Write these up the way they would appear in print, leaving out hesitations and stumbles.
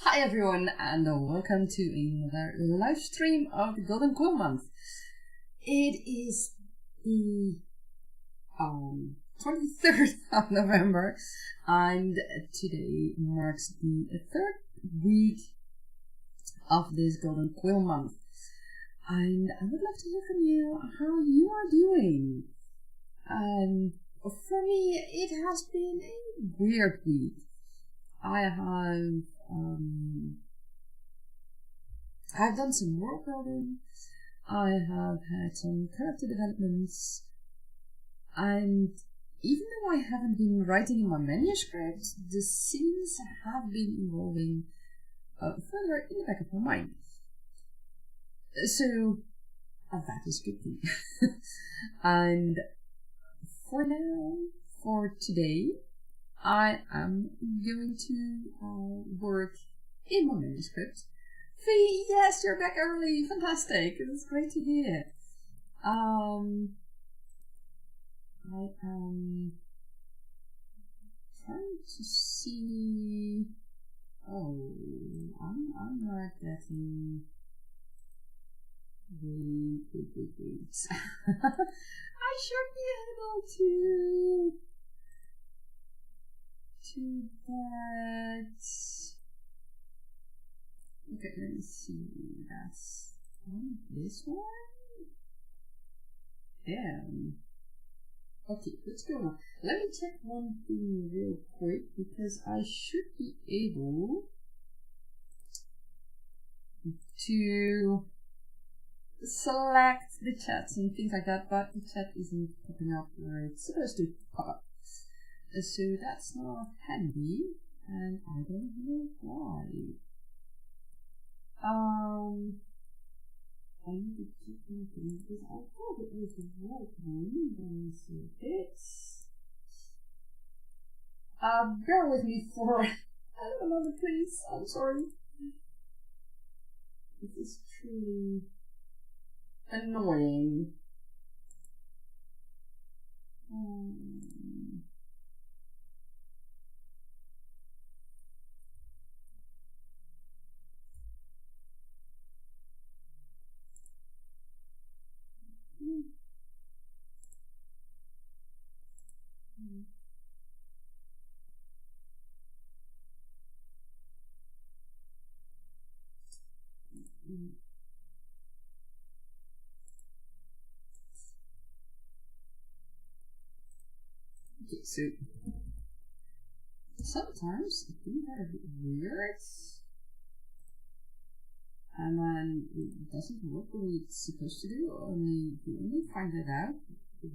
Hi everyone, and welcome to another live stream of the Golden Quill Month. It is the 23rd of November, and today marks the third week of this Golden Quill Month. And I would love to hear from you how you are doing. For me, it has been a weird week. I've done some world building, I have had some character developments, and even though I haven't been writing in my manuscript, the scenes have been evolving further in the back of my mind. So, that is a good thing. And for now, for today, I am going to work in my manuscript. Fee, yes, you're back early. Fantastic. It's great to hear. I am trying to see. Oh, I'm not getting. Wait. I should be able to that. Okay, let me see. That's on this one. Damn. Okay, let's go on. Let me check one thing real quick because I should be able to select the chats and things like that, but the chat isn't popping up where it's supposed to pop up. So that's not handy, and I don't know why. I need to check something because I thought it was the right one. So it's. Bear with me for a moment, please. I'm sorry. This is truly annoying. Okay, so sometimes things are a bit weird, and then it doesn't work the way it's supposed to do. You only find that out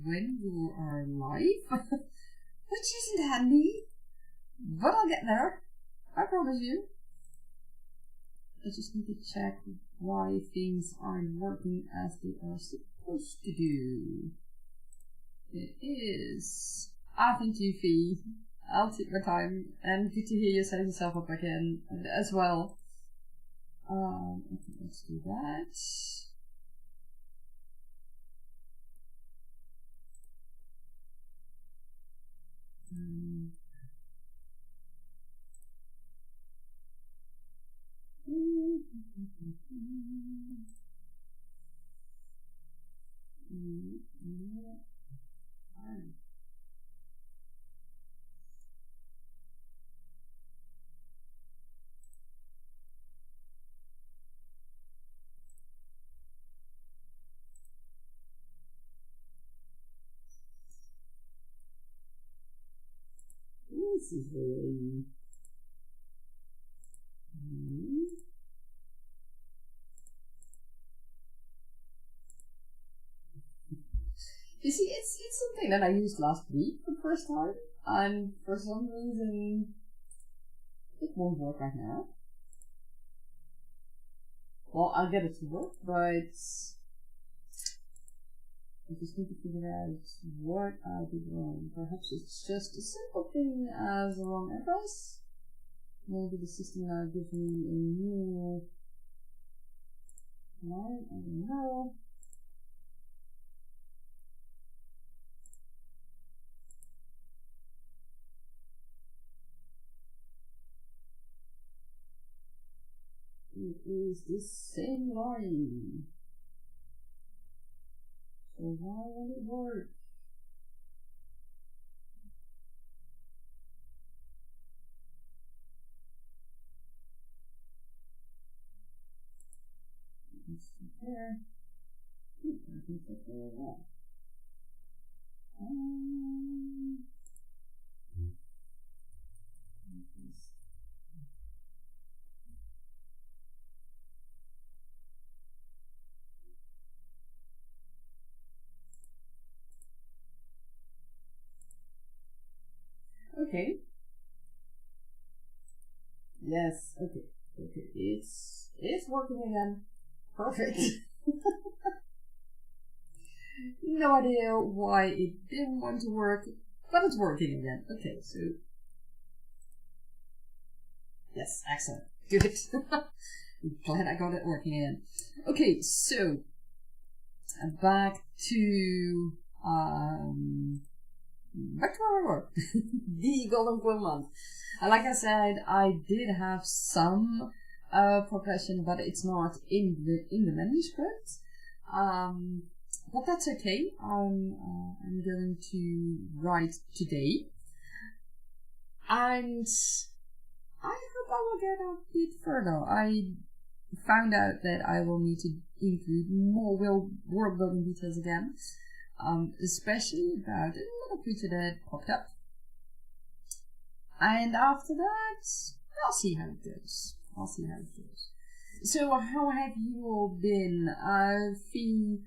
when you are live, which isn't handy, but I'll get there. I promise you. I just need to check why things aren't working as they are supposed to do. It is. Thank you, Fee. I'll take my time, and good to hear you setting yourself up again as well. Okay, let's do that. This is really. You see, it's something that I used last week for the first time, and for some reason it won't work right now. Well, I'll get it to work, but I just need to figure out what I did wrong. Perhaps it's just a simple thing as a wrong address. Maybe the system now gives me a new line, I don't know. it is the same line. So why won't it work? There. I think that's very well. Okay. Yes. Okay. Okay. It's working again. Perfect. No idea why it didn't want to work, but it's working again. Okay, so yes, excellent. Good. I'm glad I got it working again. Okay, so back to our work. The Golden Quill Month. Like I said, I did have some progression, but it's not in the manuscript. But that's okay. I'm going to write today, and I hope I will get a bit further. I found out that I will need to include more world building details again, especially about a little creature that popped up. And after that, I'll see how it goes. So how have you all been? Fee,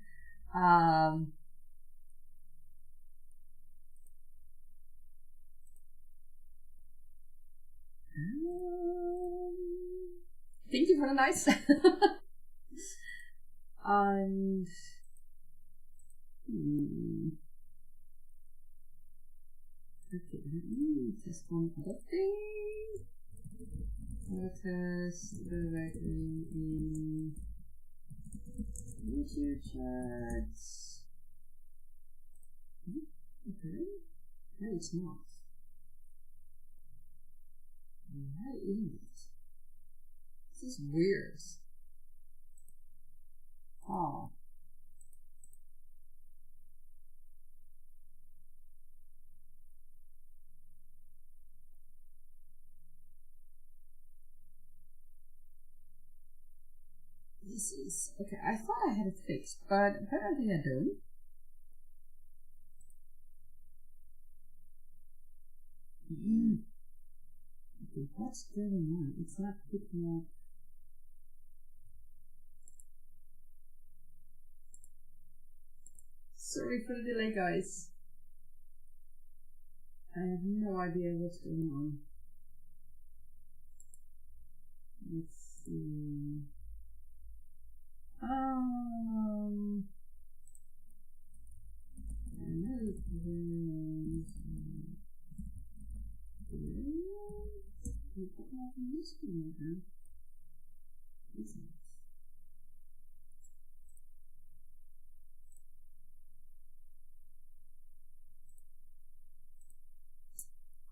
thank you for the nice. And okay, let me test one other thing. Let us directly in YouTube chats. Okay, no, it's not. Why isn't it? This is weird. Oh. This is okay. I thought I had it fixed, but apparently I don't. Okay, what's going on? It's not picking up. Sorry for the delay, guys. I have no idea what's going on. Let's see. I know there's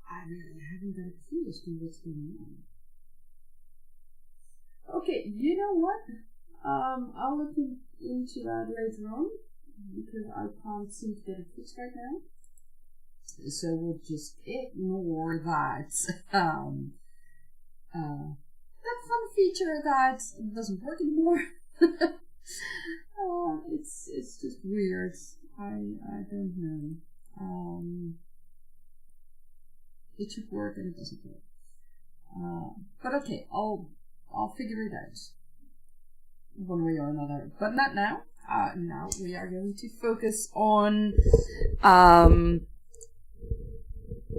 I really haven't got a clue as to what's going on. Okay, you know what? I'll look into that later on because I can't seem to get it fixed right now. So we'll just ignore that. That fun feature that doesn't work anymore. It's just weird. I don't know. It should work and it doesn't work. But okay, I'll figure it out one way or another. But not now. Now we are going to focus on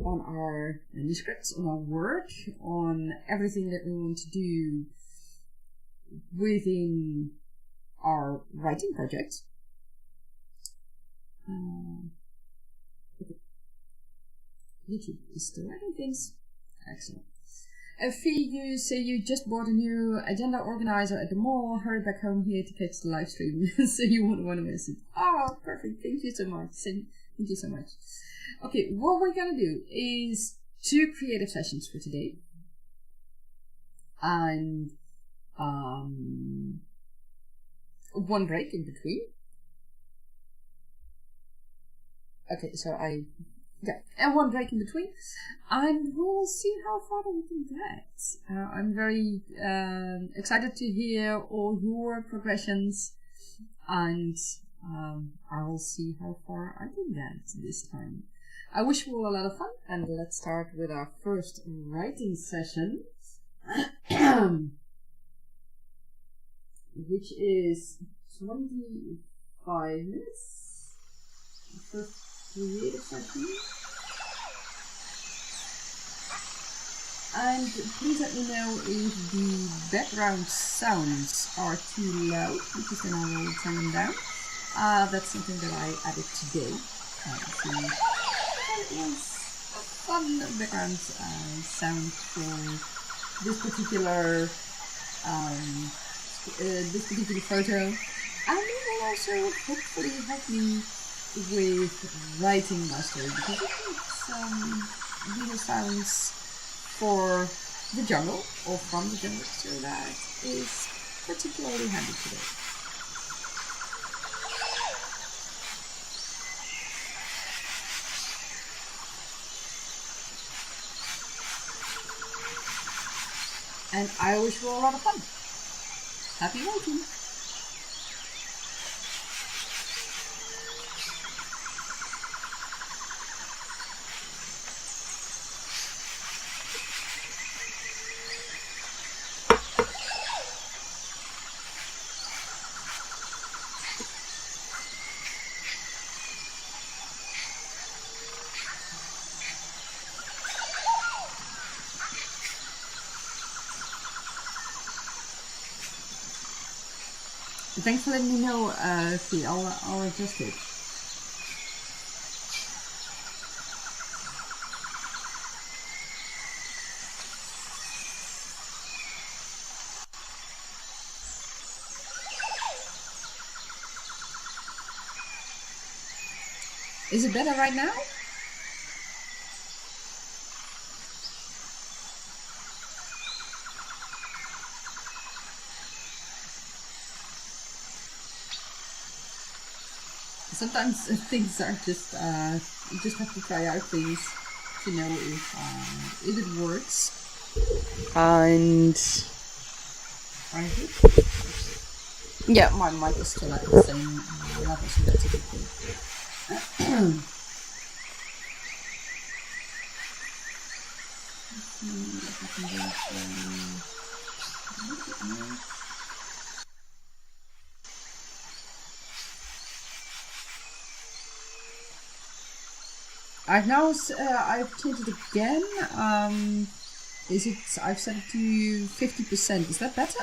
our manuscripts, on our work, on everything that we want to do within our writing project. Okay. YouTube is still writing things. Excellent. Fee, you say you just bought a new agenda organizer at the mall. Hurry back home here to catch the live stream, so you won't want to miss it. Oh, perfect. Thank you so much. Thank you so much. Okay, what we're gonna do is 2 creative sessions for today. And one break in between. Okay, so and one break in between, and we'll see how far we can get. I'm very excited to hear all your progressions, and I will see how far I can get this time. I wish you all a lot of fun, and let's start with our first writing session, which is 25 minutes. First creative session. And please let me know if the background sounds are too loud, because then I will turn them down. That's something that I added today. So that is a fun background sound for this particular photo, and it will also hopefully help me with writing my story, because it makes video sounds for the jungle, or from the jungle, so that is particularly handy today. And I wish you all a lot of fun. Happy writing! Thanks for letting me know, Fee. I'll adjust it. Is it better right now? Sometimes things are just, you just have to try out things to know if it works. And yeah, my mic is still at the same level, so that's a good thing. I've changed it again. I've set it to 50%. Is that better?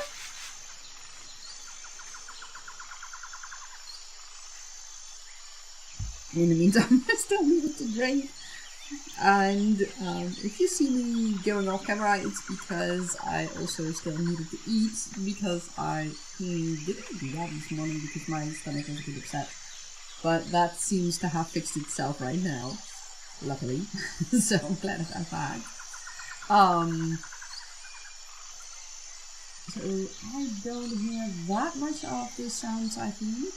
In the meantime, I still needed to drink. And if you see me going off camera, it's because I also still needed to eat, because I didn't do that this morning because my stomach was a bit upset. But that seems to have fixed itself right now, luckily. So I'm glad I'm back. So I don't hear that much of the sounds, I think.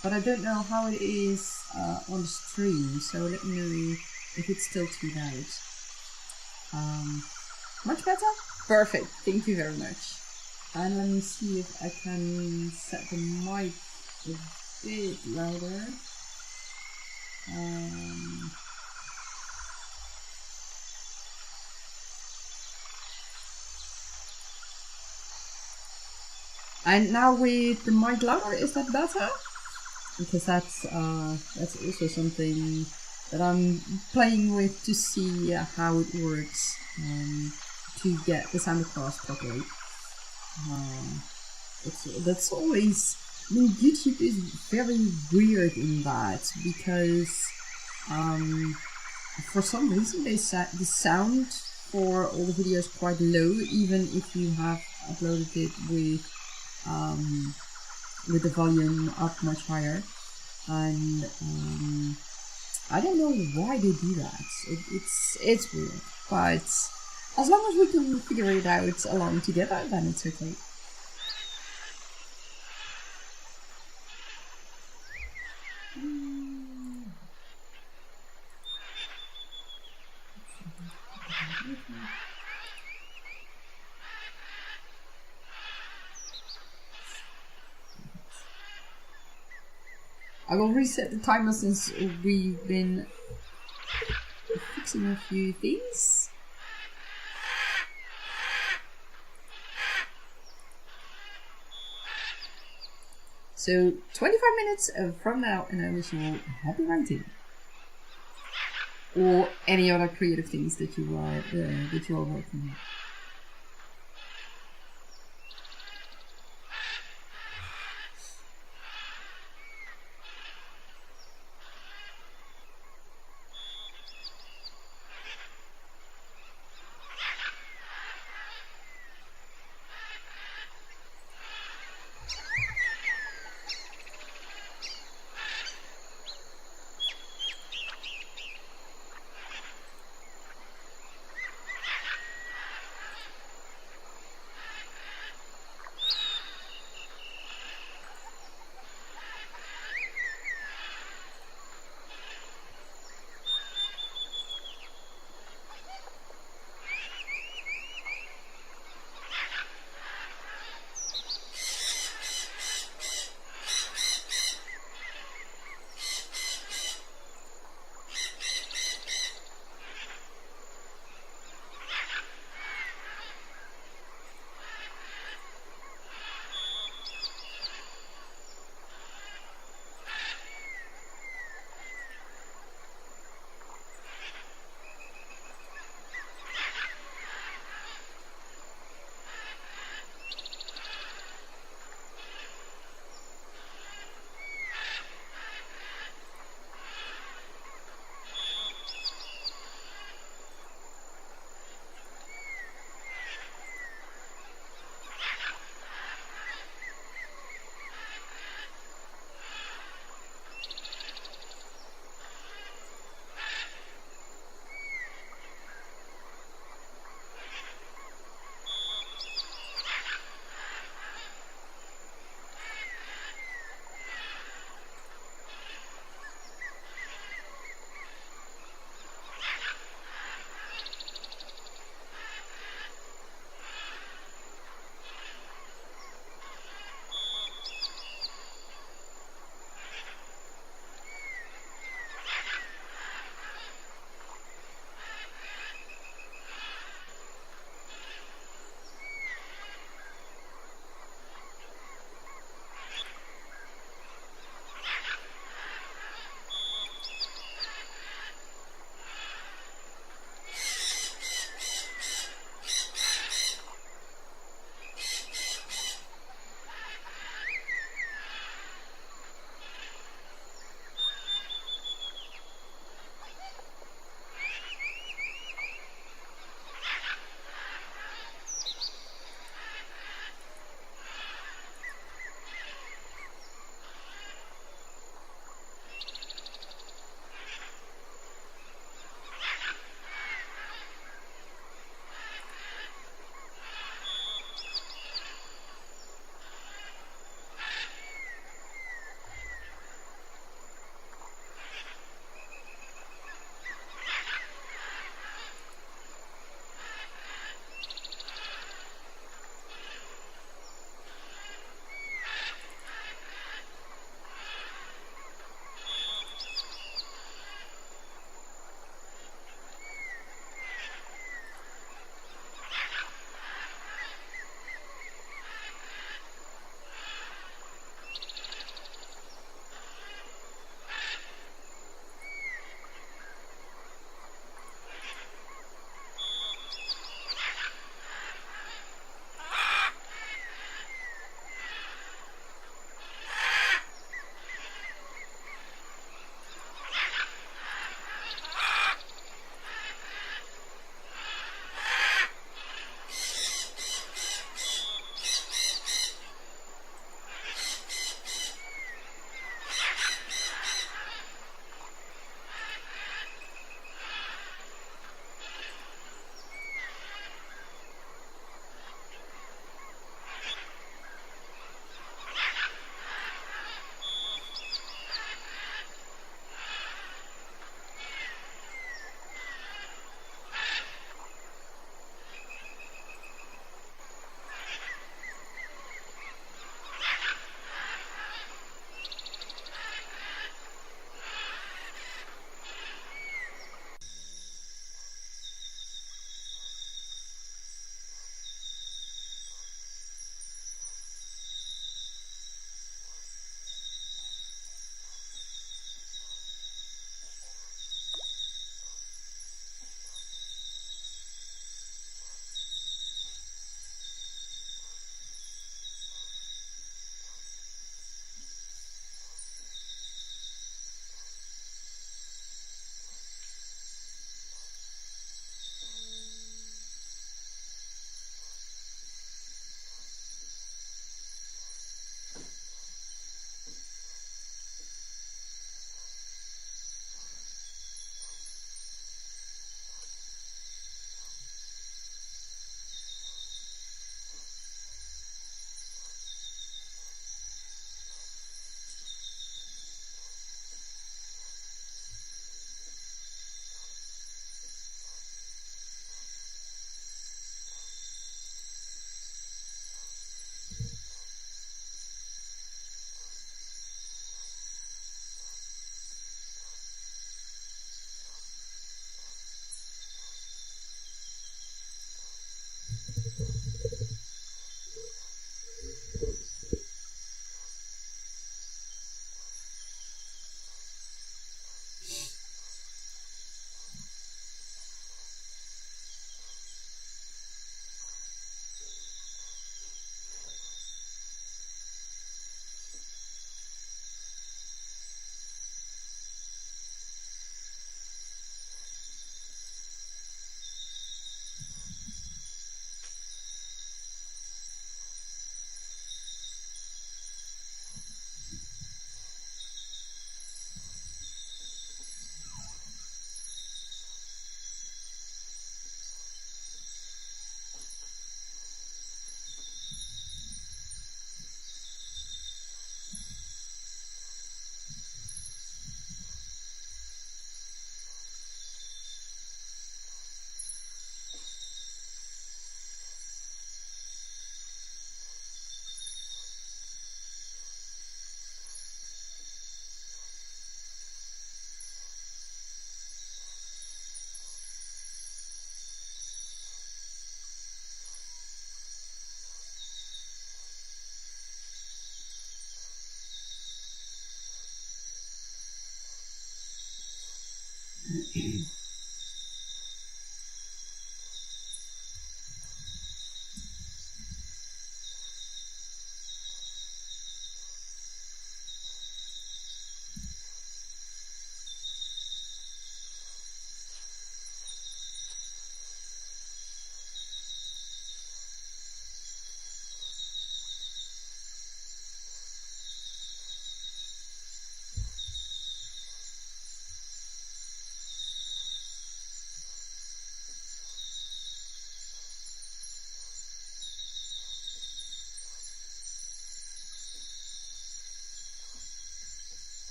But I don't know how it is on the stream, so let me know if it's still too loud. Much better? Perfect, thank you very much. And let me see if I can set the mic a bit louder. And now with the mic louder, is that better? Because that's also something that I'm playing with to see how it works to get the sound across properly. That's always, I mean, YouTube is very weird in that, because for some reason the sound for all the videos quite low, even if you have uploaded it with the volume up much higher. And I don't know why they do that. It's weird, but as long as we can figure it out along together, then it's okay. I will reset the timer since we've been fixing a few things. So 25 minutes from now, and I wish you all happy writing, or any other creative things that you are working on.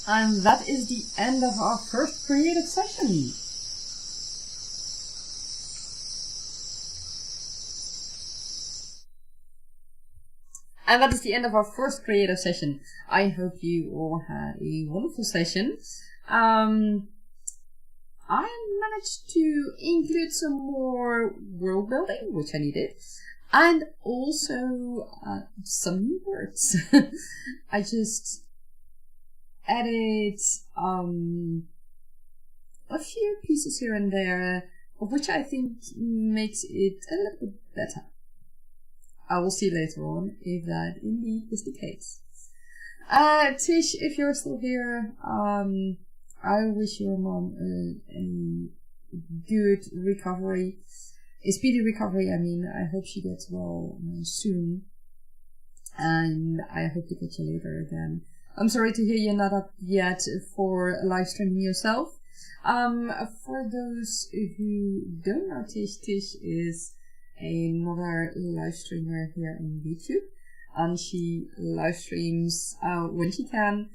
And that is the end of our first creative session. And that is the end of our first creative session. I hope you all had a wonderful session. I managed to include some more world building, which I needed, and also some new words. I just added a few pieces here and there, which I think makes it a little bit better. I will see later on if that indeed is the case. Tish, if you're still here, I wish your mom a good recovery, a speedy recovery. I mean, I hope she gets well soon, and I hope to get you later again. I'm sorry to hear you're not up yet for live streaming yourself. For those who don't know Tish, Tish is another live streamer here on YouTube, and she live streams when she can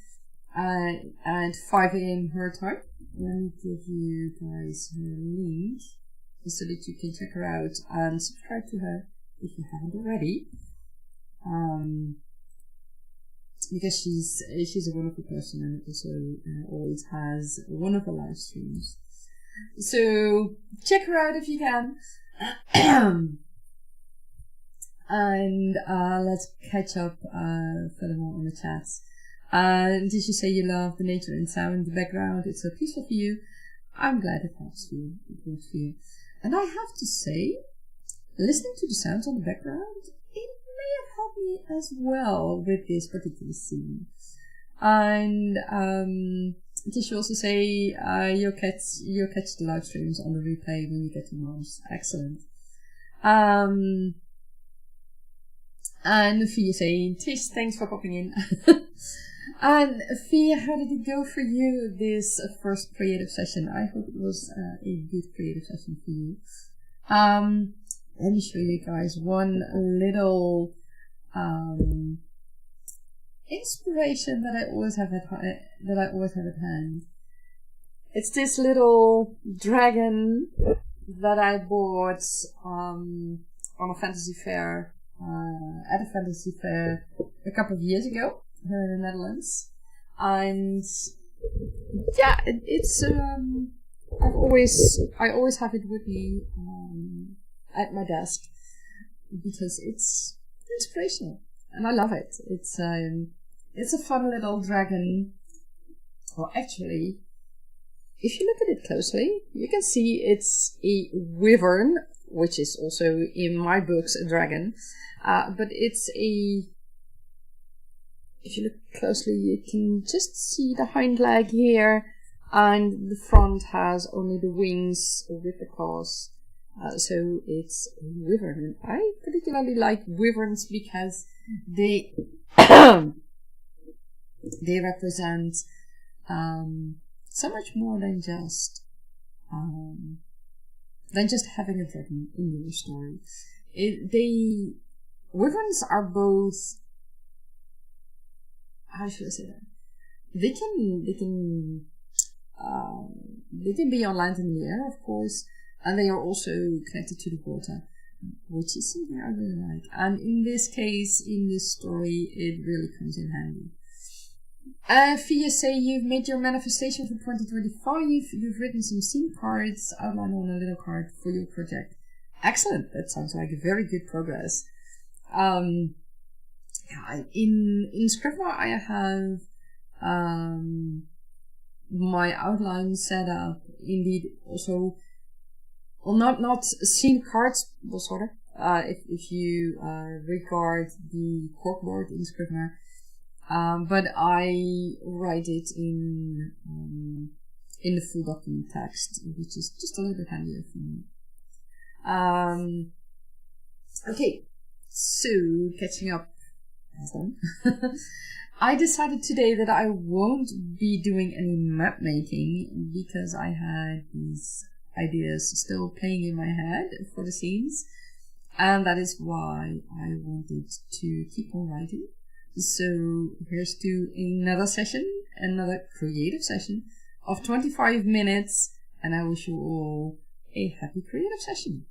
at 5 a.m. her time. Let me give you guys her link so that you can check her out and subscribe to her if you haven't already. Because she's a wonderful person and also always has wonderful live streams. So check her out if you can. And let's catch up furthermore on the chats. Did you say you love the nature and sound in the background? It's so peaceful for you. I'm glad it helps you. It works for you. And I have to say, listening to the sounds on the background, it may have helped me as well with this particular scene. And did you also say you'll catch the live streams on the replay when you get to Mars? Excellent. And Fia saying, Tish, thanks for popping in. And Fia, how did it go for you this first creative session? I hope it was a good creative session for you. Let me show you guys one little inspiration that I always have at hand. It's this little dragon that I bought on a fantasy fair. At a fantasy fair a couple of years ago here in the Netherlands, and yeah, it's I always have it with me at my desk because it's inspirational and I love it. It's a fun little dragon. Well, actually, if you look at it closely, you can see it's a wyvern, which is also in my books a dragon. But it's if you look closely, you can just see the hind leg here, and the front has only the wings with the claws. So it's a wyvern. I particularly like wyverns because they they represent so much more than just having a dragon in your story. Wyverns are both, how should I say that? They can be on land and in the air, of course, and they are also connected to the water, which is something I really like. And in this case, in this story, it really comes in handy. Fia say you've made your manifestation for 2025. You've written some scene cards, outline on a little card for your project. Excellent. That sounds like very good progress. In Scrivener, I have my outline set up. Indeed, also, well, not scene cards, well, sort of. If you regard the corkboard in Scrivener. But I write it in the full document text, which is just a little bit handier for me. Okay, so catching up. I decided today that I won't be doing any map making because I had these ideas still playing in my head for the scenes, and that is why I wanted to keep on writing. So here's to another session, another creative session of 25 minutes, and I wish you all a happy creative session.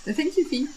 Thank you, Fee.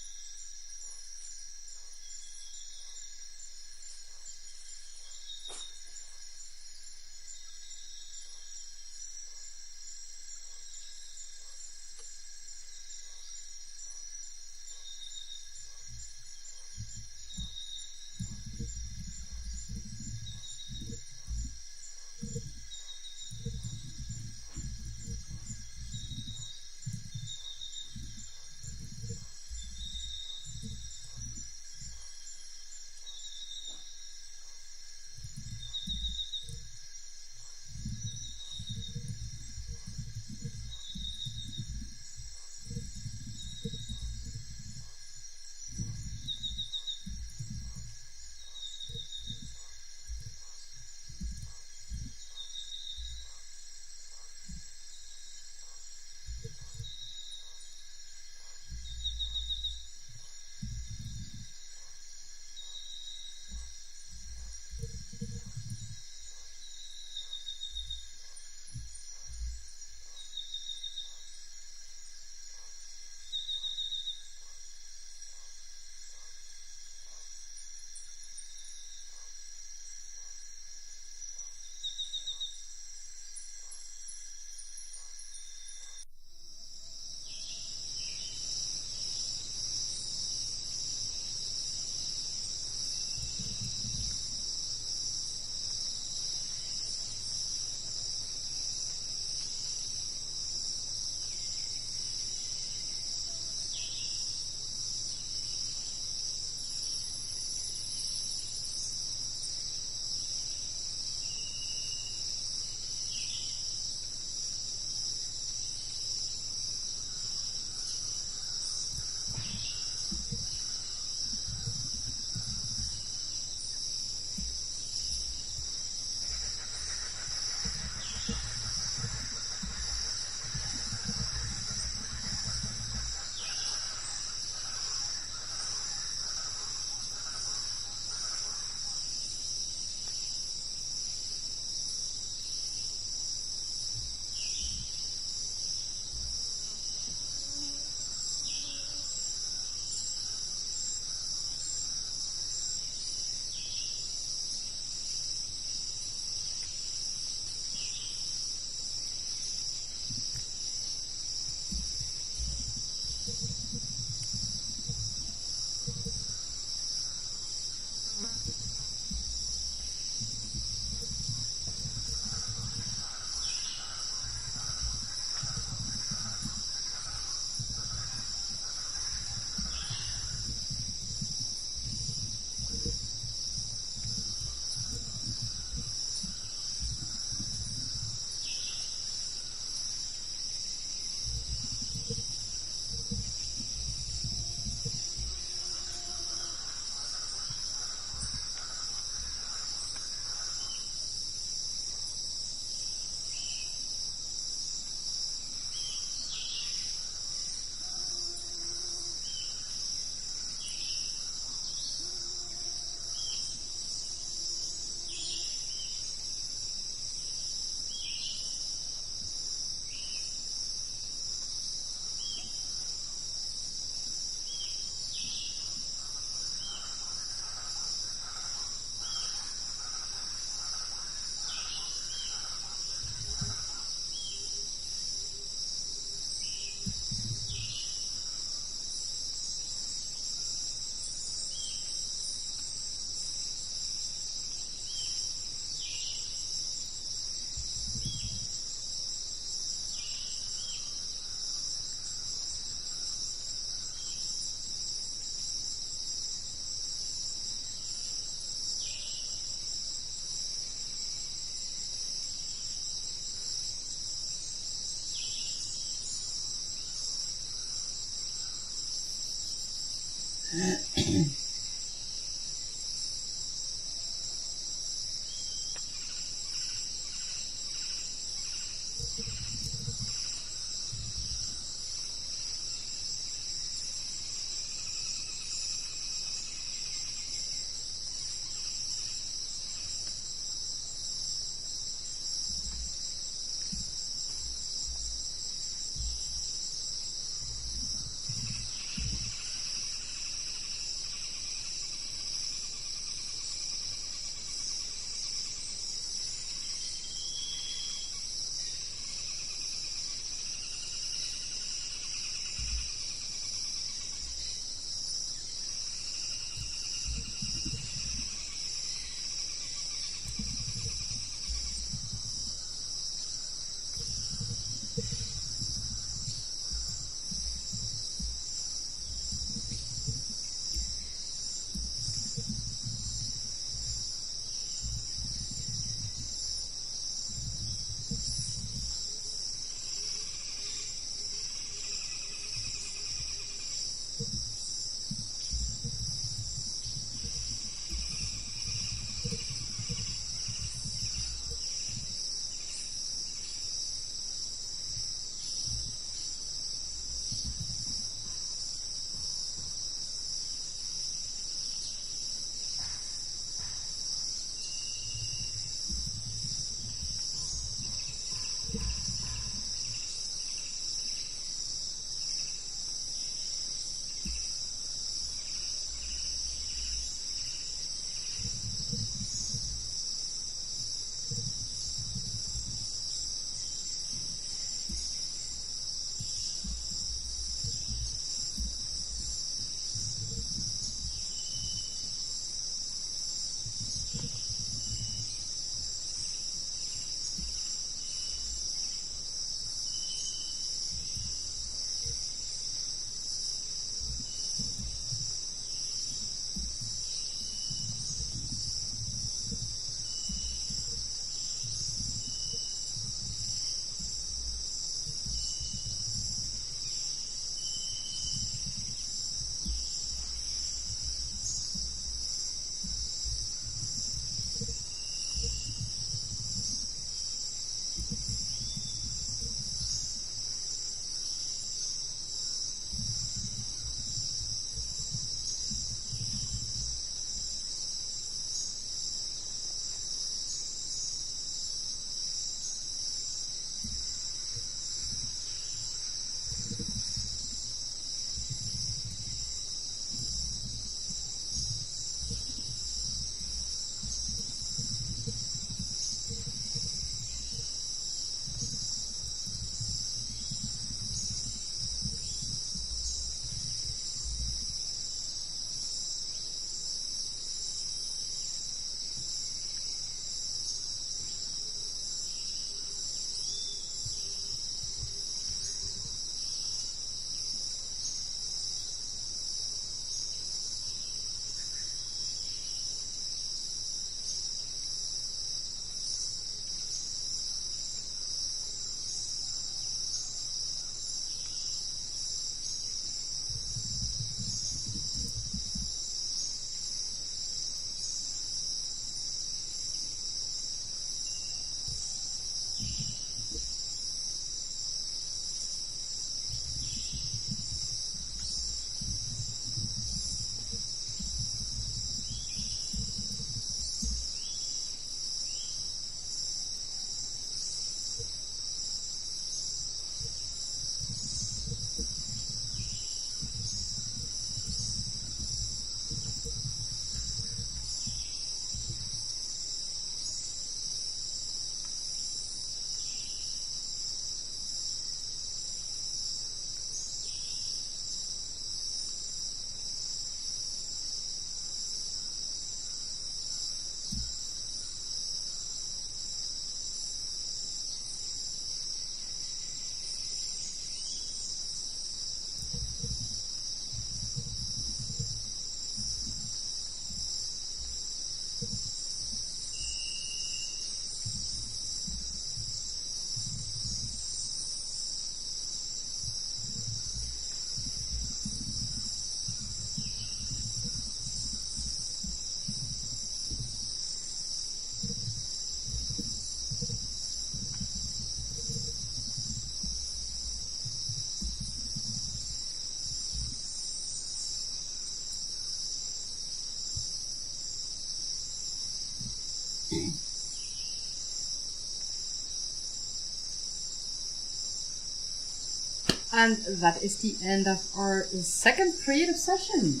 And that is the end of our second creative session.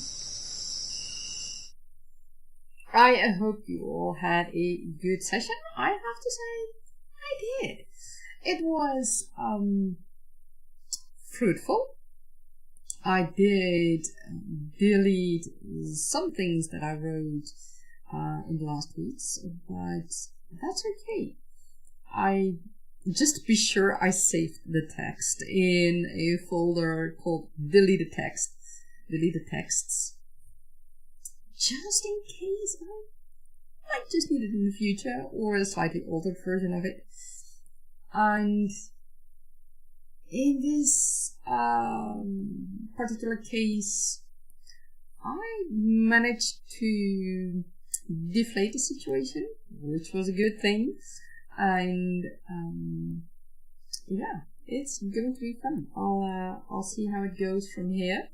I hope you all had a good session. I have to say, I did. It was fruitful. I did delete some things that I wrote in the last weeks, but that's okay. I just to be sure I saved the text in a folder called deleted texts, just in case I might just need it in the future, or a slightly altered version of it. And in this particular case, I managed to deflate the situation, which was a good thing. And yeah, it's going to be fun. I'll see how it goes from here.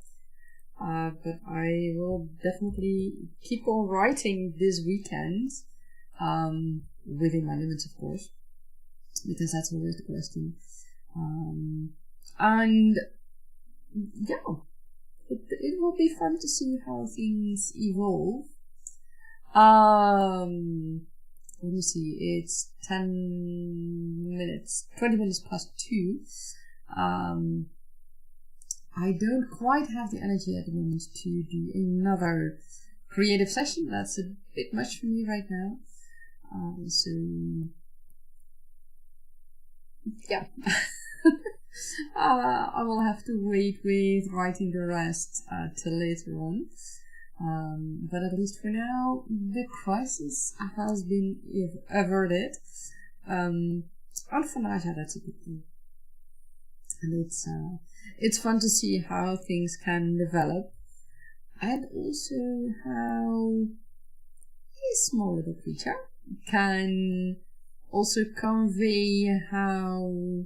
But I will definitely keep on writing this weekend, within my limits, of course, because that's always the question. And yeah, it will be fun to see how things evolve. Let me see, it's 20 minutes past 2. I don't quite have the energy at the moment to do another creative session. That's a bit much for me right now. So, yeah. I will have to wait with writing the rest till later on. But at least for now, the crisis has been averted. And for Naja, that's a good thing. And it's fun to see how things can develop, and also how a small little creature can also convey how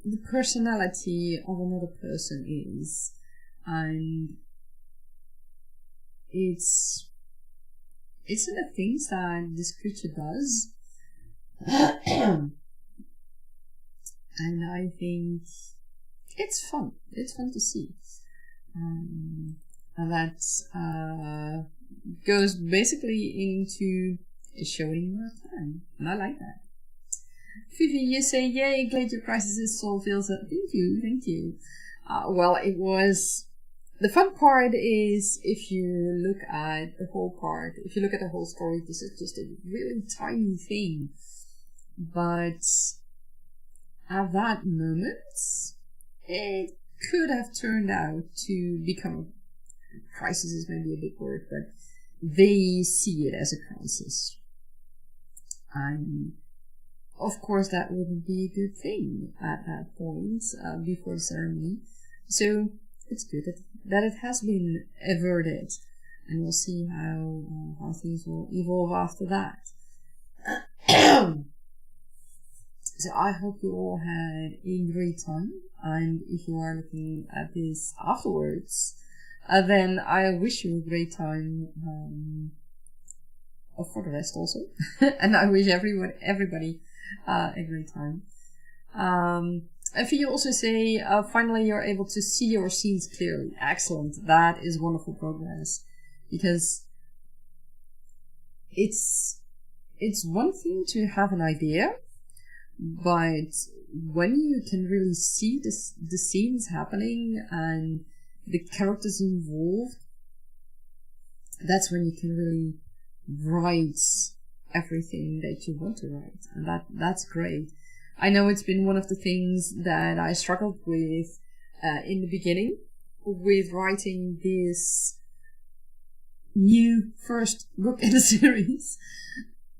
the personality of another person is. And it's in the things that this creature does. And I think it's fun. It's fun to see. And that goes basically into showing your time. And I like that. Fifi, you say, yay, glad your crisis is solved. Thank you. Well, it was... The fun part is if you look at the whole story, this is just a really tiny thing. But at that moment, it could have turned out to become a crisis, is maybe a big word, but they see it as a crisis. And of course that wouldn't be a good thing at that point, before the ceremony. So it's good that it has been averted, and we'll see how things will evolve after that. So I hope you all had a great time, and if you are looking at this afterwards, then I wish you a great time, for the rest also. And I wish everybody a great time. And for you also say, finally you're able to see your scenes clearly. Excellent. That is wonderful progress. Because it's one thing to have an idea, but when you can really see the scenes happening and the characters involved, that's when you can really write everything that you want to write. And that's great. I know it's been one of the things that I struggled with in the beginning with writing this new first book in the series,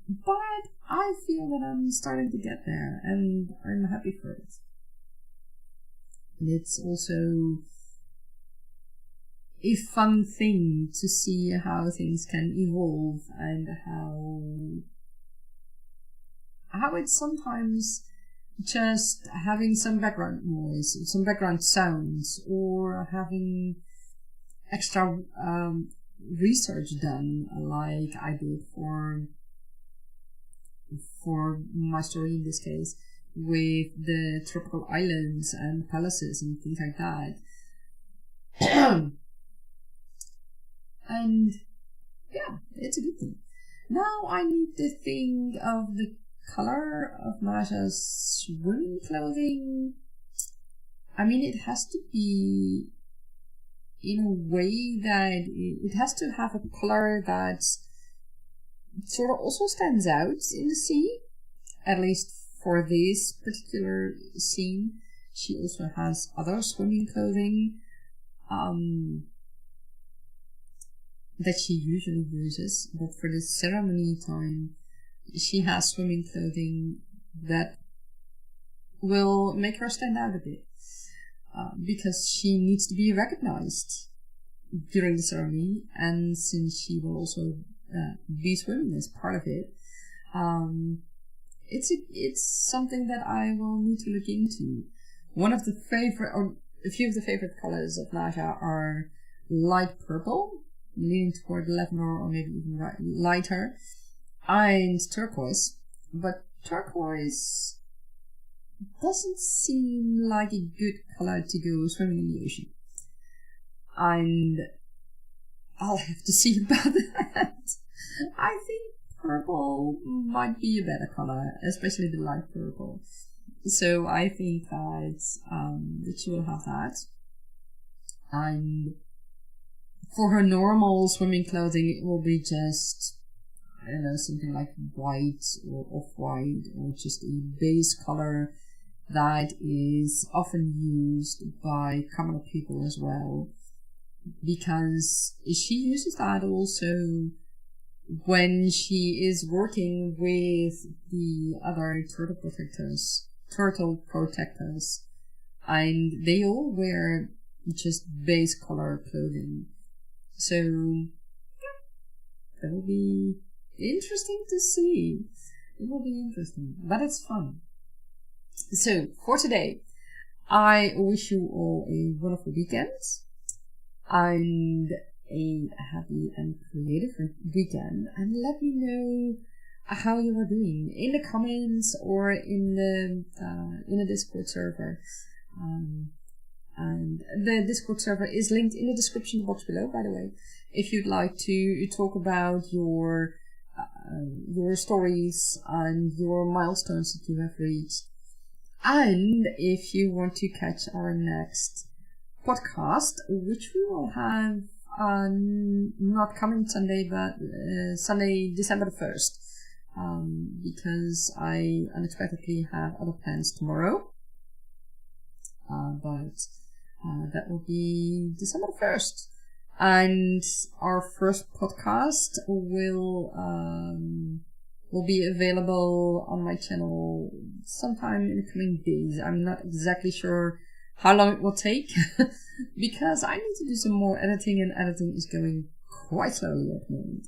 but I feel that I'm starting to get there, and I'm happy for it. And it's also a fun thing to see how things can evolve, and how it's sometimes just having some background noise, some background sounds, or having extra research done, like I did for my story in this case, with the tropical islands and palaces and things like that. And yeah, it's a good thing. Now I need to think of the color of Masha's swimming clothing. I mean, it has to be in a way that it has to have a color that sort of also stands out in the sea, at least for this particular scene. She also has other swimming clothing that she usually uses, but for the ceremony time she has swimming clothing that will make her stand out a bit, because she needs to be recognized during the ceremony, and since she will also be swimming as part of it, it's something that I will need to look into. One of the favorite, or a few of the favorite colors of Nasha are light purple, leaning toward lavender or maybe even lighter, and turquoise. But turquoise doesn't seem like a good color to go swimming in the ocean, and I'll have to see about that. I think purple might be a better color, especially the light purple. So I think that she will have that. And for her normal swimming clothing, it will be just, I don't know, something like white or off-white, or just a base color that is often used by common people as well, because she uses that also when she is working with the other turtle protectors, and they all wear just base color clothing. So yeah, that will be interesting to see. It will be interesting, but it's fun. So for today, I wish you all a wonderful weekend and a happy and creative weekend, and let me know how you are doing in the comments or in the Discord server. And the Discord server is linked in the description box below, by the way, if you'd like to talk about your stories and your milestones that you have reached. And if you want to catch our next podcast, which we will have not coming Sunday, but Sunday, December 1st, because I unexpectedly have other plans tomorrow. But that will be December 1st. And our first podcast will be available on my channel sometime in the coming days. I'm not exactly sure how long it will take because I need to do some more editing, and editing is going quite slowly at the moment.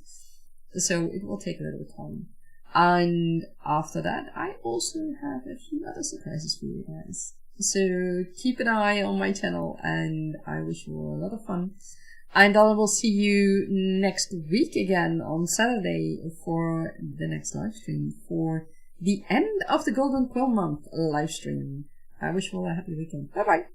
So it will take a little time. And after that, I also have a few other surprises for you guys. So keep an eye on my channel, and I wish you all a lot of fun. And I will see you next week again on Saturday for the next live stream for the end of the Golden Quill Month live stream. I wish you all a happy weekend. Bye bye.